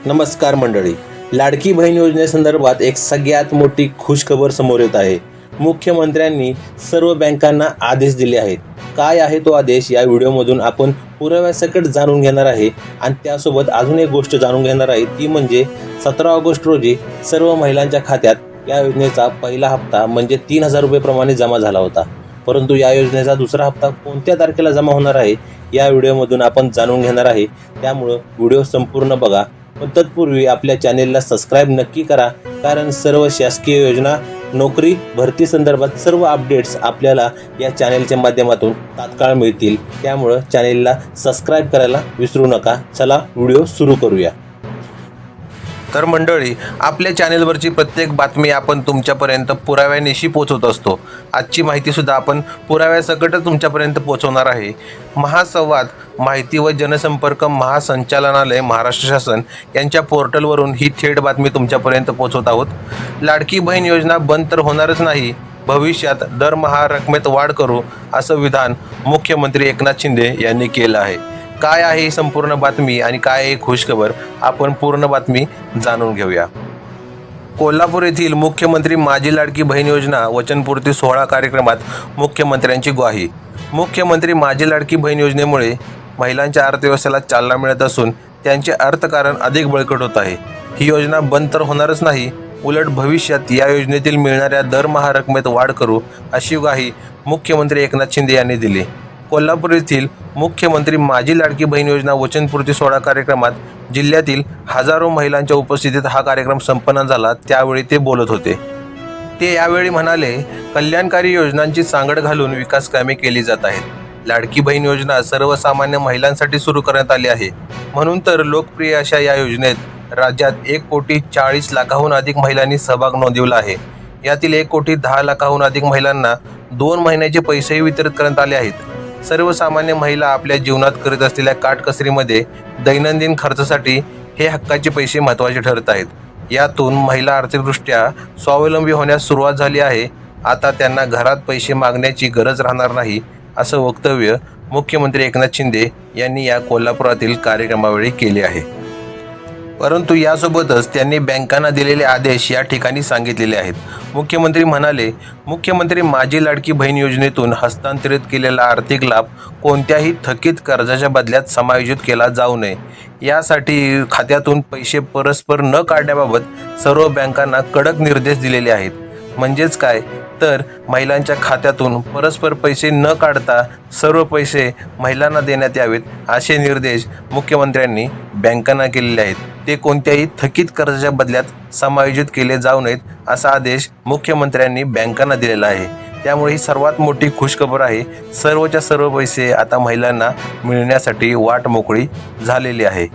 नमस्कार मंडळी. लाडकी बहीण योजनेसंदर्भात एक सगळ्यात मोठी खुशखबर समोर येत आहे. मुख्यमंत्र्यांनी सर्व बँकांना आदेश दिले आहेत. काय आहे तो आदेश या व्हिडिओमधून आपण पुराव्यासकट जाणून घेणार आहे आणि त्यासोबत अजून एक गोष्ट जाणून घेणार आहे, ती म्हणजे 17 ऑगस्ट रोजी सर्व महिलांच्या खात्यात या योजनेचा पहिला हप्ता म्हणजे 3,000 रुपये प्रमाणे जमा झाला होता. परंतु या योजनेचा दुसरा हप्ता कोणत्या तारखेला जमा होणार आहे या व्हिडिओमधून आपण जाणून घेणार आहे. त्यामुळं व्हिडिओ संपूर्ण बघा. पण तत्पूर्वी आपल्या चॅनेलला सबस्क्राईब नक्की करा, कारण सर्व शासकीय योजना, नोकरी भरती संदर्भात सर्व अपडेट्स आपल्याला या चॅनेलच्या माध्यमातून तात्काळ मिळतील. त्यामुळं चॅनेलला सबस्क्राईब करायला विसरू नका. चला व्हिडिओ सुरू करूया. तर मंडळी, आपल्या चॅनेलवरची प्रत्येक बातमी आपण तुमच्यापर्यंत पुराव्यानिशी पोहोचवत असतो. आजची माहितीसुद्धा आपण पुराव्यासकटच तुमच्यापर्यंत पोहोचवणार आहे. महासंवाद माहिती व जनसंपर्क महासंचालनालय महाराष्ट्र शासन यांच्या पोर्टलवरून ही थेट बातमी तुमच्यापर्यंत पोहोचवत आहोत. लाडकी बहीण योजना बंद तर होणारच नाही, भविष्यात दरमहा रकमेत वाढ करू, असं विधान मुख्यमंत्री एकनाथ शिंदे यांनी केलं आहे. काय आहे ही संपूर्ण बातमी आणि काय आहे खुशखबर, आपण पूर्ण बातमी जाणून घेऊया. कोल्हापूर येथील मुख्यमंत्री माझी लाडकी बहीण योजना वचनपूर्ती सोहळा कार्यक्रमात मुख्यमंत्र्यांची ग्वाही. मुख्यमंत्री माझी लाडकी बहीण योजनेमुळे महिलांच्या अर्थव्यवस्थेला चालना मिळत असून त्यांचे अर्थकारण अधिक बळकट होत आहे. ही योजना बंद तर होणारच नाही, उलट भविष्यात या योजनेतील मिळणाऱ्या दरमहा रकमेत वाढ करू, अशी ग्वाही मुख्यमंत्री एकनाथ शिंदे यांनी दिली. कोल्हापूर येथील मुख्यमंत्री माझी लाडकी बहीण योजना वचनपूर्ती सोहळा कार्यक्रमात जिल्ह्यातील हजारो महिलांच्या उपस्थितीत हा कार्यक्रम संपन्न झाला. त्यावेळी ते बोलत होते. ते यावेळी म्हणाले, कल्याणकारी योजनांची सांगड घालून विकास कामे केली जात आहेत. लाडकी बहीण योजना सर्वसामान्य महिलांसाठी सुरू करण्यात आली आहे. म्हणून तर लोकप्रिय अशा या योजनेत राज्यात 1,40,00,000 अधिक महिलांनी सहभाग नोंदवला आहे. यातील 1,10,00,000 अधिक महिलांना 2 महिन्याचे पैसेही वितरित करण्यात आले आहेत. सर्वसामान्य महिला आपल्या जीवनात करीत असलेल्या काटकसरीमध्ये दैनंदिन खर्चासाठी हे हक्काचे पैसे महत्त्वाचे ठरत आहेत. यातून महिला आर्थिकदृष्ट्या स्वावलंबी होण्यास सुरुवात झाली आहे. आता त्यांना घरात पैसे मागण्याची गरज राहणार नाही, असं वक्तव्य मुख्यमंत्री एकनाथ शिंदे यांनी या कोल्हापुरातील कार्यक्रमावेळी केले आहे. परंतु यासोबतच त्यांनी बँकांना दिलेले आदेश या ठिकाणी सांगितलेले आहेत. मुख्यमंत्री म्हणाले, मुख्यमंत्री माझी लाडकी बहीण योजनेतून हस्तांतरित केलेला आर्थिक लाभ कोणत्याही थकीत कर्जाच्या बदल्यात समायोजित केला जाऊ नये. यासाठी खात्यातून पैसे परस्पर न काढण्याबाबत सर्व बँकांना कडक निर्देश दिलेले आहेत. म्हणजेच काय तर महिलांच्या खात्यातून परस्पर पैसे न काढता सर्व पैसे महिलांना देण्यात यावेत, असे निर्देश मुख्यमंत्र्यांनी बँकांना केलेले आहेत. ते कोणत्याही थकीत कर्जाच्या बदल्यात समायोजित केले जाऊ नयेत, असा आदेश मुख्यमंत्र्यांनी बँकांना दिलेला आहे. त्यामुळे ही सर्वात मोठी खुशखबर आहे. सर्वच्या सर्व पैसे आता महिलांना मिळण्यासाठी वाट मोकळी झालेली आहे.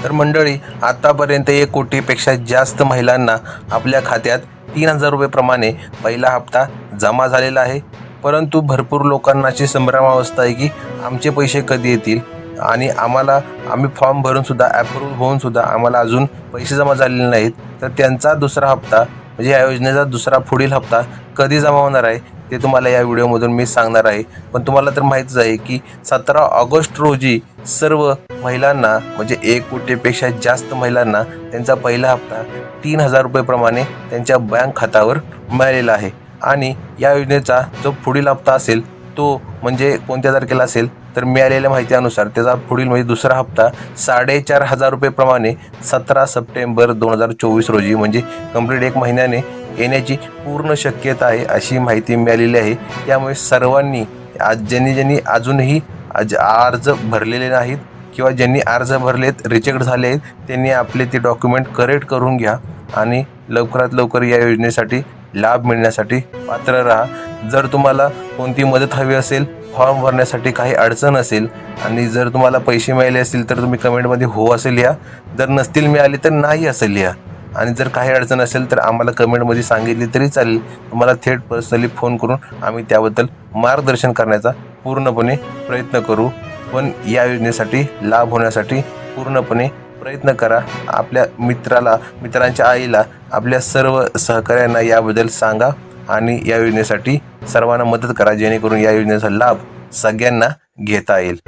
तर मंडळी, आतापर्यंत 1 कोटीपेक्षा जास्त महिलांना आपल्या खात्यात 3,000 रुपये प्रमाणे पहिला हप्ता जमा झालेला आहे. परंतु भरपूर लोकांना अशी संभ्रमावस्था आहे की आमचे पैसे कधी येतील आणि आम्ही फॉर्म भरूनसुद्धा ॲप्रूव्ह होऊनसुद्धा आम्हाला अजून पैसे जमा झालेले नाहीत. तर त्यांचा दुसरा हप्ता म्हणजे या योजनेचा दुसरा पुढील हप्ता कधी जमा होणार आहे ते तुम्हाला या व्हिडिओमधून मी सांगणार आहे. पण तुम्हाला तर माहीतच आहे की 17 ऑगस्ट रोजी सर्व महिलांना म्हणजे 1 कोटीपेक्षा जास्त महिलांना त्यांचा पहिला हप्ता 3,000 रुपये प्रमाणे त्यांच्या बँक खात्यावर मिळालेला आहे. आणि या योजनेचा जो पुढील हप्ता असेल तो म्हणजे कोणत्या तारखेला असेल तर मिळालेल्या माहितीनुसार त्याचा पुढील म्हणजे दुसरा हप्ता 4,500 रुपये प्रमाणे 17 सप्टेंबर 2024 रोजी म्हणजे कंप्लीट 1 महिन्याने येण्याची पूर्ण शक्यता आहे, अशी माहिती मिळालेली आहे. त्यामुळे सर्वांनी ज्यांनी अजूनही अर्ज भरलेले नाहीत किंवा ज्यांनी अर्ज भरलेत रिजेक्ट झाले आहेत, त्यांनी आपले ते डॉक्युमेंट करेक्ट करून घ्या आणि लवकरात लवकर या योजनेसाठी लाभ मिळण्यासाठी पात्र राहा. जर तुम्हाला कोणती मदत हवी असेल, फॉर्म भरण्यासाठी काही अडचण असेल आणि जर तुम्हाला पैसे मिळाले असतील तर तुम्ही कमेंटमध्ये हो असे लिहा. जर नसतील मिळाले तर नाही असं लिहा. आणि जर काही अडचण असेल तर आम्हाला कमेंटमध्ये सांगितली तरी चालेल. तुम्हाला थेट पर्सनली फोन करून आम्ही त्याबद्दल मार्गदर्शन करण्याचा पूर्णपणे प्रयत्न करू. पण या योजनेसाठी लाभ होण्यासाठी पूर्णपणे प्रयत्न करा. आपल्या मित्रांच्या आईला, आपल्या सर्व सहकाऱ्यांना याबद्दल सांगा आणि या योजनेसाठी सर्वांना मदत करा, जेणेकरून या योजनेचा लाभ सगळ्यांना घेता येईल.